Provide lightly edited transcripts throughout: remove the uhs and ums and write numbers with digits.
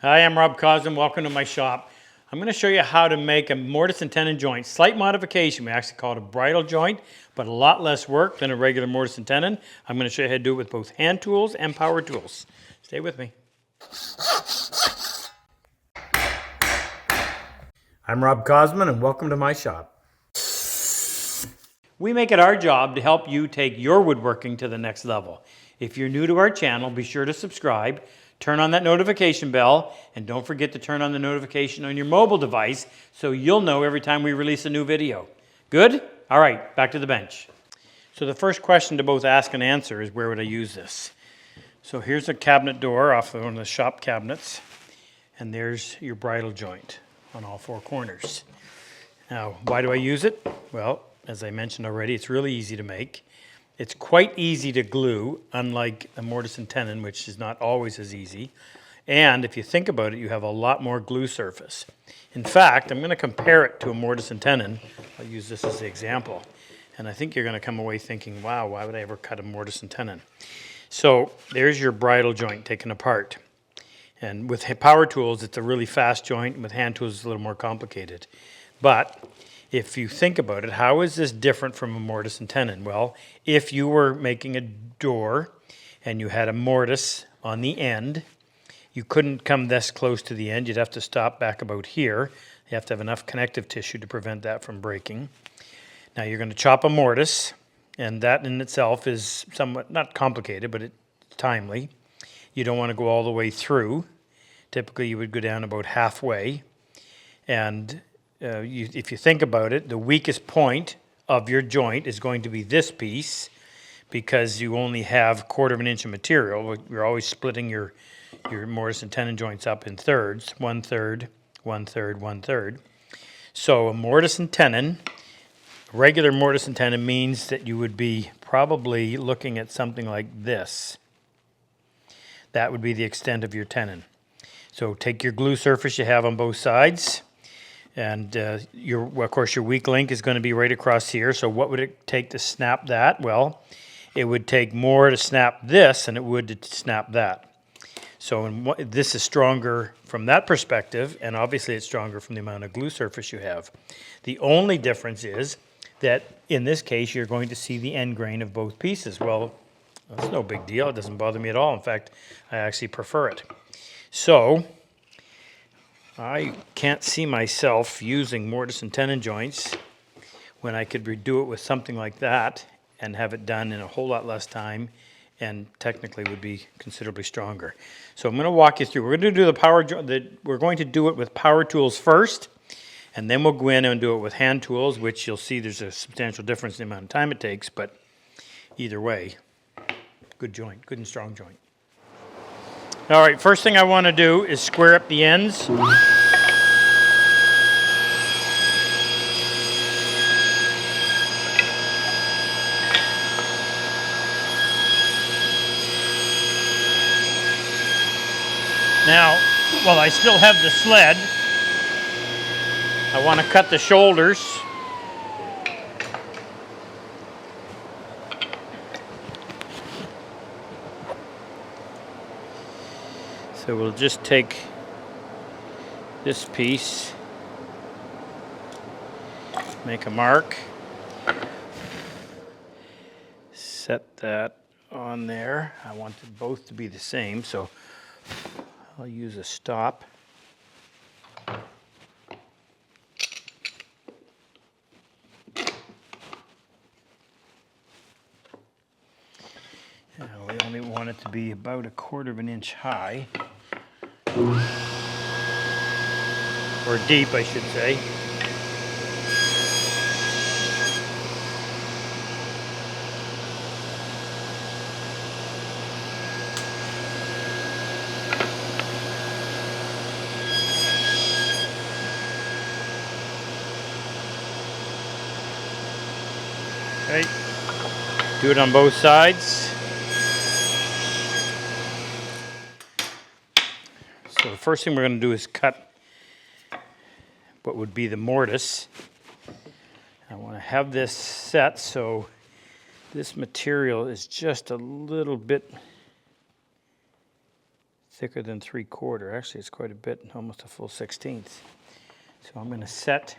Hi, I'm Rob Cosman. Welcome to my shop. I'm going to show you how to make a mortise and tenon joint. Slight modification. We actually call it a bridal joint, but a lot less work than a regular mortise and tenon. I'm going to show you how to do it with both hand tools and power tools. Stay with me. I'm Rob Cosman, and welcome to my shop. We make it our job to help you take your woodworking to the next level. If you're new to our channel, be sure to subscribe, turn on that notification bell, and don't forget to turn on the notification on your mobile device so you'll know every time we release a new video. Good? All right, back to the bench. So the first question to both ask and answer is, where would I use this? So here's a cabinet door off of one of the shop cabinets, and there's your bridal joint on all four corners. Now, why do I use it? Well, as I mentioned already, it's really easy to make. It's quite easy to glue, unlike a mortise and tenon, which is not always as easy. And if you think about it, you have a lot more glue surface. In fact, I'm going to compare it to a mortise and tenon. I'll use this as the example. And I think you're going to come away thinking, wow, why would I ever cut a mortise and tenon? So there's your bridal joint taken apart. And with power tools, it's a really fast joint. With hand tools, it's a little more complicated. But if you think about it, how is this different from a mortise and tenon? Well, if you were making a door and you had a mortise on the end, you couldn't come this close to the end. You'd have to stop back about here. You have to have enough connective tissue to prevent that from breaking. Now you're going to chop a mortise, and that in itself is somewhat, not complicated, but it's timely. You don't want to go all the way through. Typically you would go down about halfway. And if you think about it, the weakest point of your joint is going to be this piece, because you only have 1/4 inch of material. You're always splitting your mortise and tenon joints up in thirds, 1/3, 1/3, 1/3. So a mortise and tenon, regular mortise and tenon, means that you would be probably looking at something like this. That would be the extent of your tenon. So take your glue surface you have on both sides, and of course your weak link is going to be right across here. So what would it take to snap that? Well, it would take more to snap this than it would to snap that. So this is stronger from that perspective, and obviously it's stronger from the amount of glue surface you have. The only difference is that in this case you're going to see the end grain of both pieces. Well, that's no big deal. It doesn't bother me at all. In fact, I actually prefer it. So I can't see myself using mortise and tenon joints when I could redo it with something like that and have it done in a whole lot less time, and technically would be considerably stronger. So I'm going to walk you through. We're going to do we're going to do it with power tools first, and then we'll go in and do it with hand tools, which you'll see there's a substantial difference in the amount of time it takes, but either way, good joint, good and strong joint. All right, first thing I want to do is square up the ends. Now, while I still have the sled, I want to cut the shoulders. So we'll just take this piece, make a mark, set that on there. I want them both to be the same, so I'll use a stop. Now we only want it to be about 1/4 inch high. Or deep, I should say. Okay. Do it on both sides. So the first thing we're going to do is cut what would be the mortise. I want to have this set so this material is just a little bit thicker than 3/4. Actually, it's quite a bit, almost a full 1/16. So I'm going to set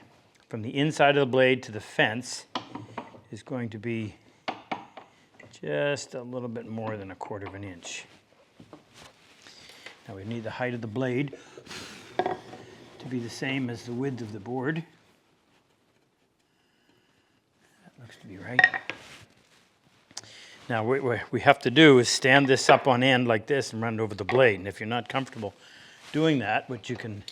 from the inside of the blade to the fence is going to be just a little bit more than 1/4 inch. Now we need the height of the blade to be the same as the width of the board. That looks to be right. Now what we have to do is stand this up on end like this and run it over the blade. And if you're not comfortable doing that, what you can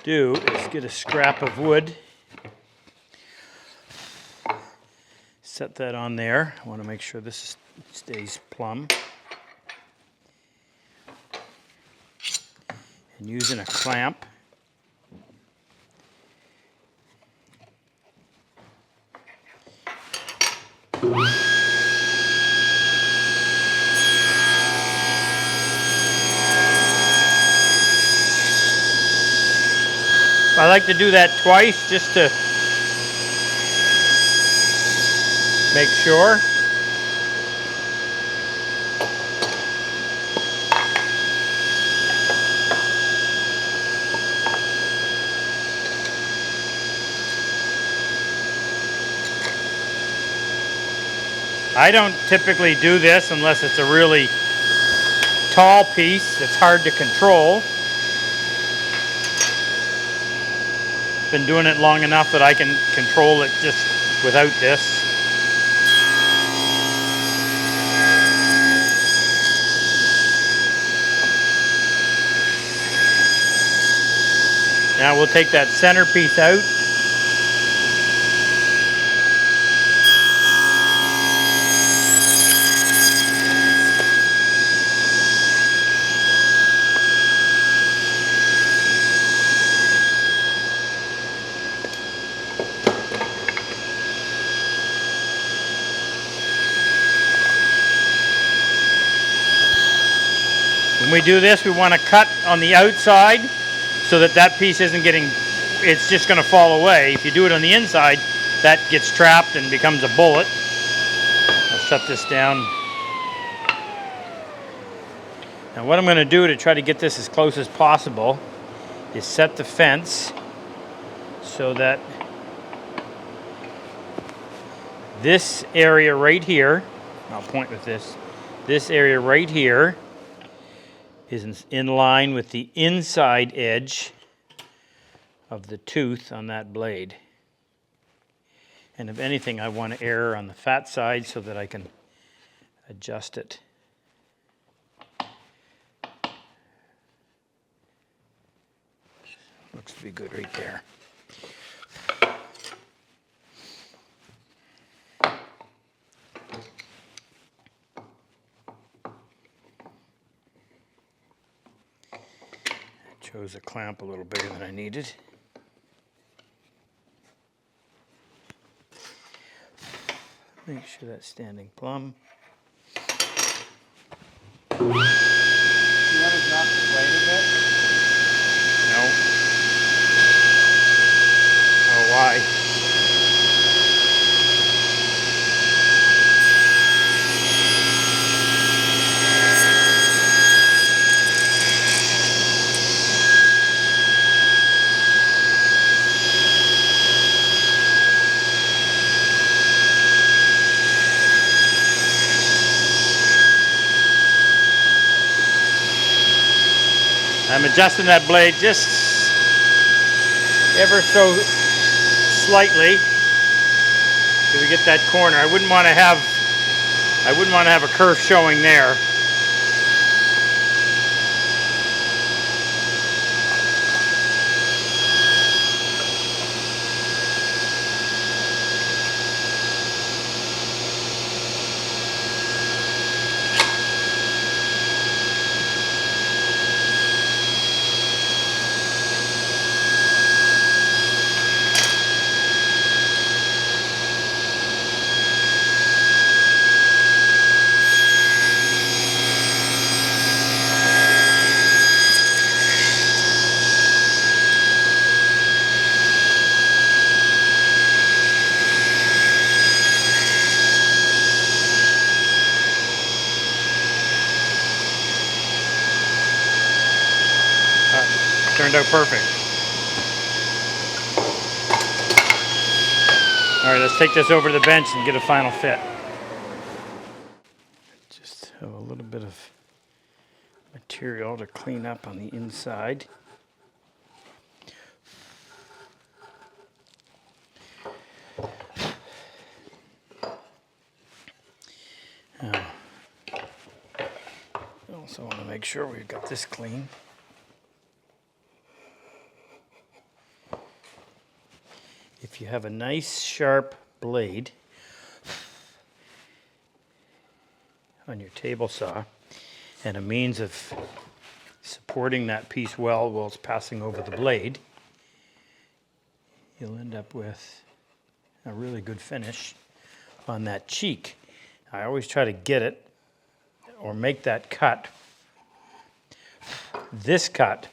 do is get a scrap of wood, set that on there. I want to make sure this stays plumb. And using a clamp, I like to do that twice just to make sure. I don't typically do this unless it's a really tall piece that's hard to control. Been doing it long enough that I can control it just without this. Now we'll take that center piece out. When we do this, we want to cut on the outside so that that piece isn't getting, it's just going to fall away. If you do it on the inside, that gets trapped and becomes a bullet. I'll shut this down. Now what I'm going to do to try to get this as close as possible is set the fence so that this area right here, I'll point with this area right here is in line with the inside edge of the tooth on that blade. And if anything, I want to err on the fat side so that I can adjust it. Looks to be good right there. Chose a clamp a little bigger than I needed. Make sure that's standing plumb. You want to drop the blade a bit? No. Oh, why? I'm adjusting that blade just ever so slightly till we get that corner. I wouldn't want to have a curve showing there. Turned out perfect. All right, let's take this over to the bench and get a final fit. Just have a little bit of material to clean up on the inside. Now, I also want to make sure we've got this clean. If you have a nice sharp blade on your table saw and a means of supporting that piece well while it's passing over the blade, you'll end up with a really good finish on that cheek. I always try to get it or make that cut, this cut,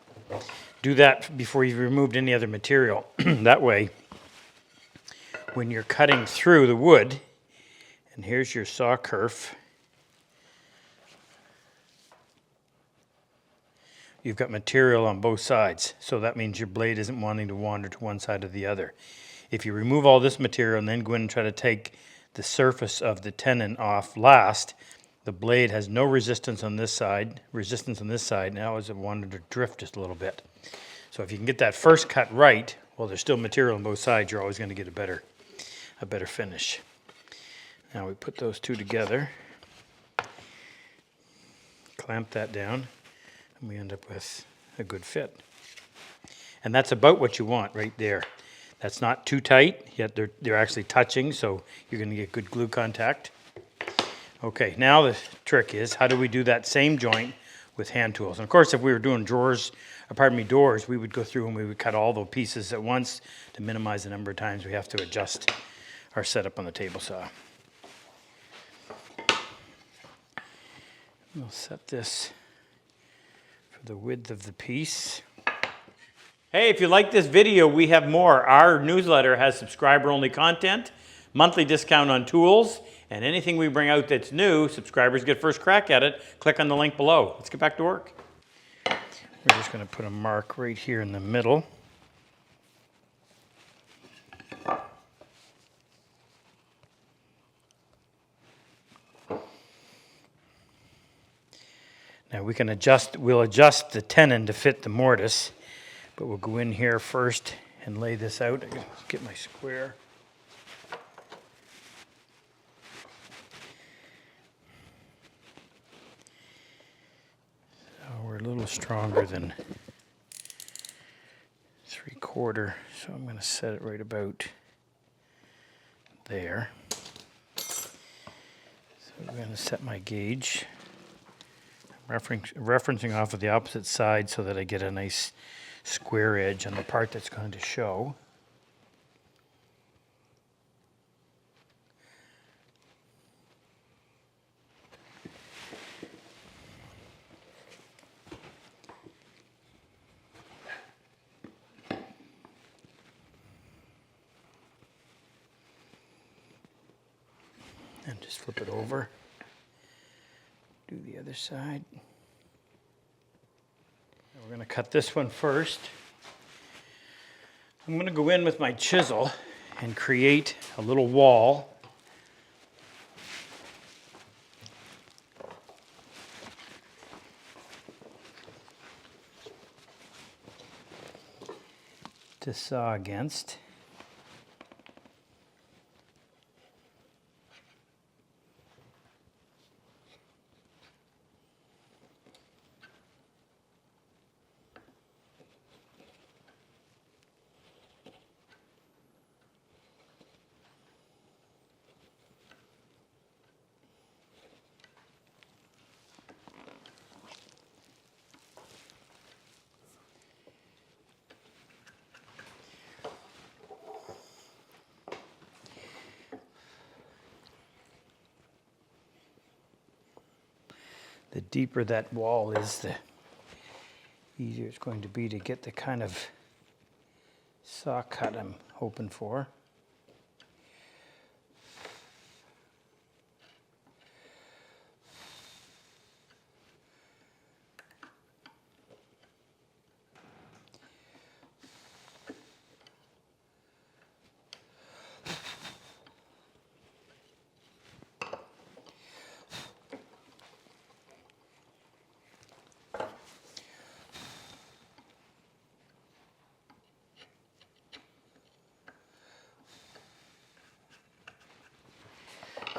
do that before you've removed any other material. That way, when you're cutting through the wood, and here's your saw kerf, you've got material on both sides, so that means your blade isn't wanting to wander to one side or the other. If you remove all this material and then go in and try to take the surface of the tenon off last, the blade has no resistance on this side, now as it wanted to drift just a little bit. So if you can get that first cut right, while there's still material on both sides, you're always going to get a better finish. Now we put those two together, clamp that down, and we end up with a good fit. And that's about what you want right there. That's not too tight, yet they're actually touching, so you're going to get good glue contact. Okay, now the trick is, how do we do that same joint with hand tools? And of course, if we were doing doors, we would go through and we would cut all the pieces at once to minimize the number of times we have to adjust our setup on the table saw. We'll set this for the width of the piece. Hey, if you like this video, we have more. Our newsletter has subscriber-only content, monthly discount on tools, and anything we bring out that's new, subscribers get first crack at it. Click on the link below. Let's get back to work. We're just going to put a mark right here in the middle. Now we'll adjust the tenon to fit the mortise, but we'll go in here first and lay this out. I gotta get my square. So we're a little stronger than 3/4, so I'm going to set it right about there. So I'm going to set my gauge. Referencing off of the opposite side so that I get a nice square edge on the part that's going to show. And just flip it over. Do the other side. We're going to cut this one first. I'm going to go in with my chisel and create a little wall. To saw against. The deeper that wall is, the easier it's going to be to get the kind of saw cut I'm hoping for.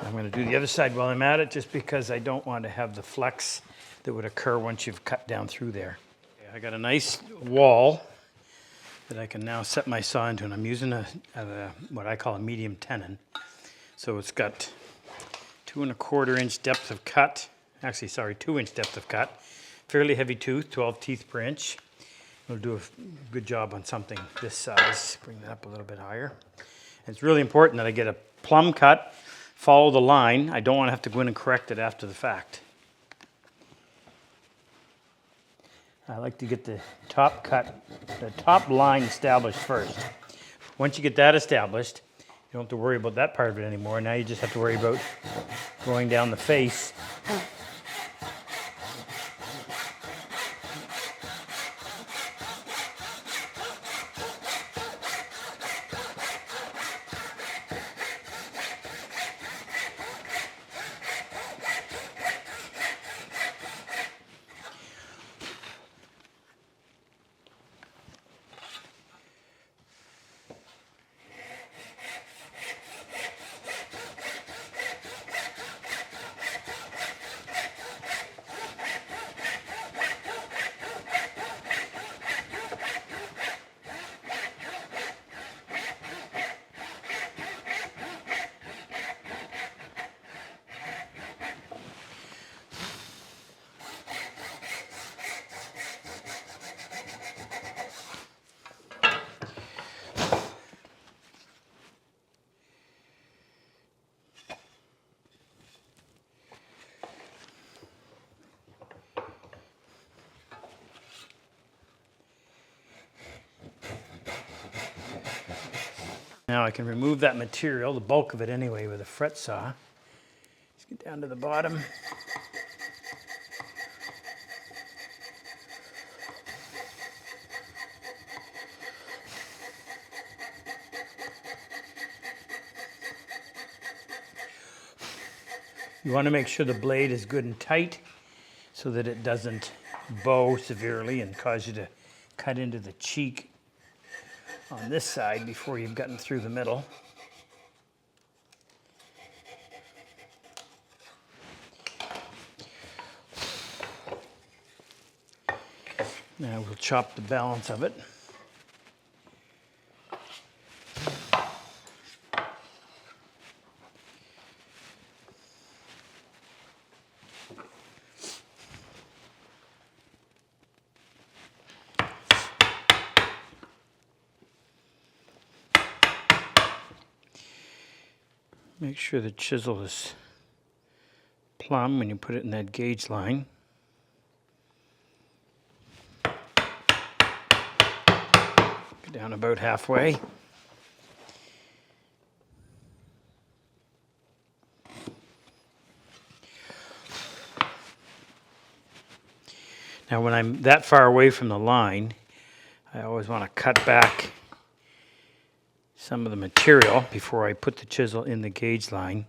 I'm going to do the other side while I'm at it, just because I don't want to have the flex that would occur once you've cut down through there. Okay, I got a nice wall that I can now set my saw into, and I'm using what I call a medium tenon. So it's got 2 1/4 inch depth of cut. Actually, sorry, 2 inch depth of cut. Fairly heavy tooth, 12 teeth per inch. It'll do a good job on something this size. Bring that up a little bit higher. And it's really important that I get a plumb cut, follow the line. I don't want to have to go in and correct it after the fact. I like to get the top cut, the top line established first. Once you get that established, you don't have to worry about that part of it anymore. Now you just have to worry about going down the face. Now I can remove that material, the bulk of it anyway, with a fret saw. Let's get down to the bottom. You want to make sure the blade is good and tight so that it doesn't bow severely and cause you to cut into the cheek on this side before you've gotten through the middle. Now we'll chop the balance of it. Make sure the chisel is plumb when you put it in that gauge line. Go down about halfway. Now when I'm that far away from the line, I always want to cut back some of the material before I put the chisel in the gauge line,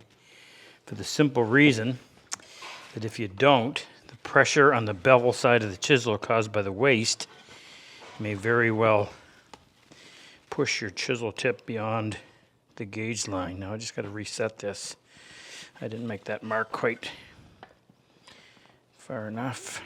for the simple reason that if you don't, the pressure on the bevel side of the chisel caused by the waste may very well push your chisel tip beyond the gauge line. Now I just got to reset this. I didn't make that mark quite far enough.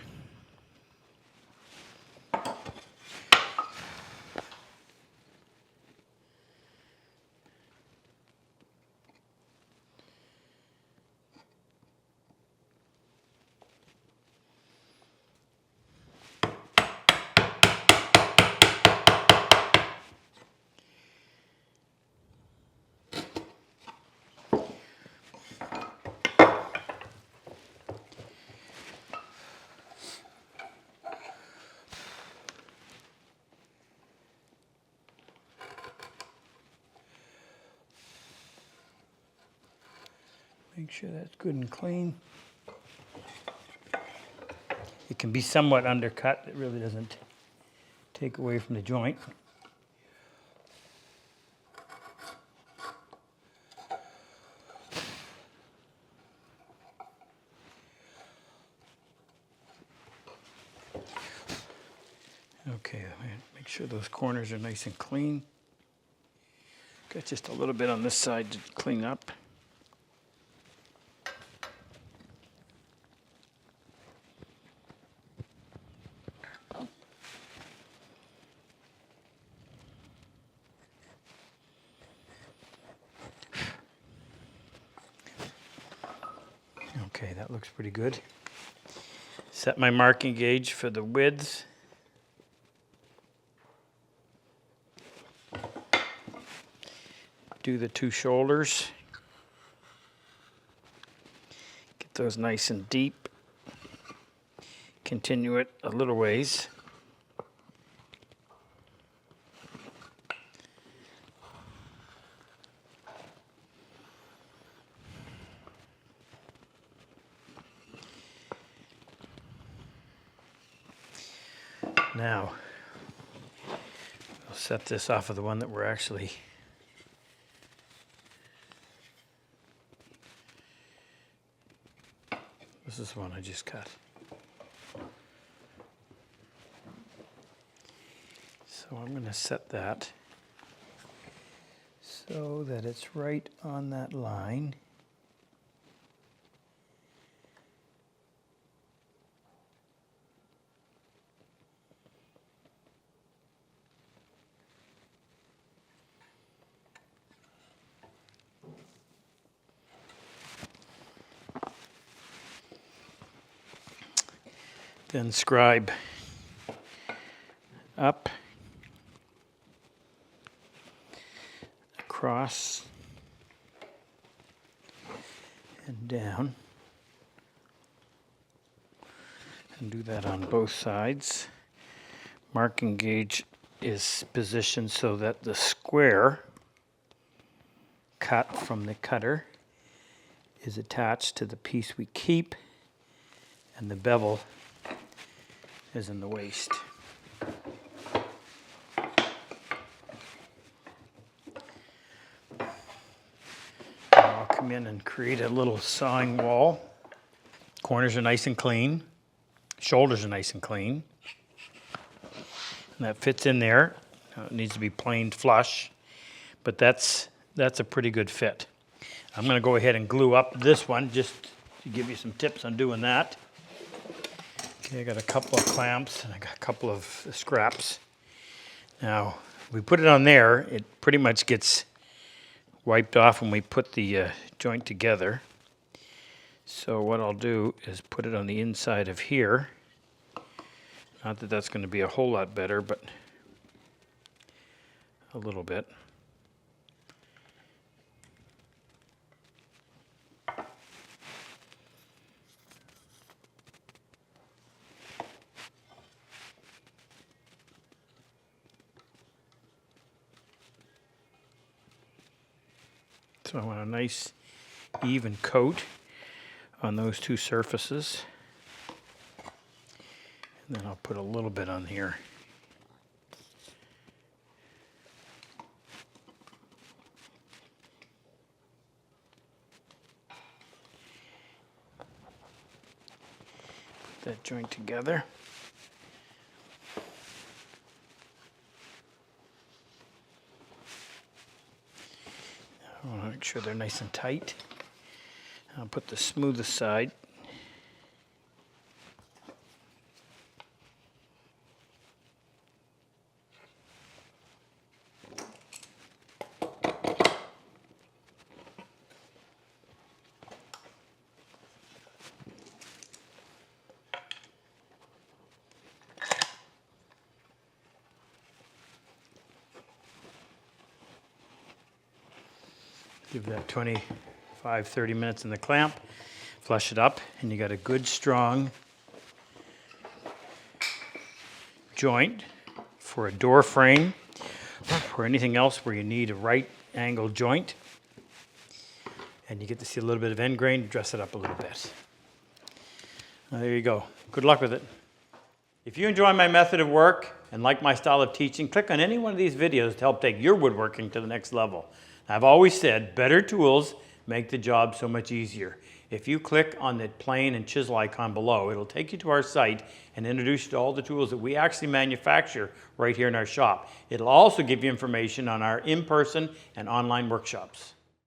Make sure that's good and clean. It can be somewhat undercut. It really doesn't take away from the joint. Okay, make sure those corners are nice and clean. Got just a little bit on this side to clean up. Okay, that looks pretty good. Set my marking gauge for the width. Do the 2 shoulders. Get those nice and deep. Continue it a little ways. Now, I'll set this off of the one that we're actually this is the one I just cut. So I'm going to set that so that it's right on that line. Then scribe up, across, and down. And do that on both sides. Marking gauge is positioned so that the square cut from the cutter is attached to the piece we keep, and the bevel is in the waist. I'll come in and create a little sawing wall. Corners are nice and clean. Shoulders are nice and clean. And that fits in there. It needs to be planed flush, but that's a pretty good fit. I'm going to go ahead and glue up this one just to give you some tips on doing that. Okay, I got a couple of clamps and I got a couple of scraps. Now, we put it on there, it pretty much gets wiped off when we put the joint together. So what I'll do is put it on the inside of here. Not that that's going to be a whole lot better, but a little bit. So I want a nice even coat on those 2 surfaces. And then I'll put a little bit on here. Put that joint together. I want to make sure they're nice and tight. I'll put the smoothest side. Give that 25, 30 minutes in the clamp, flush it up, and you got a good strong joint for a door frame or anything else where you need a right angle joint. And you get to see a little bit of end grain, dress it up a little bit. Now, there you go. Good luck with it. If you enjoy my method of work and like my style of teaching, click on any one of these videos to help take your woodworking to the next level. I've always said better tools make the job so much easier. If you click on the plane and chisel icon below, it'll take you to our site and introduce you to all the tools that we actually manufacture right here in our shop. It'll also give you information on our in-person and online workshops.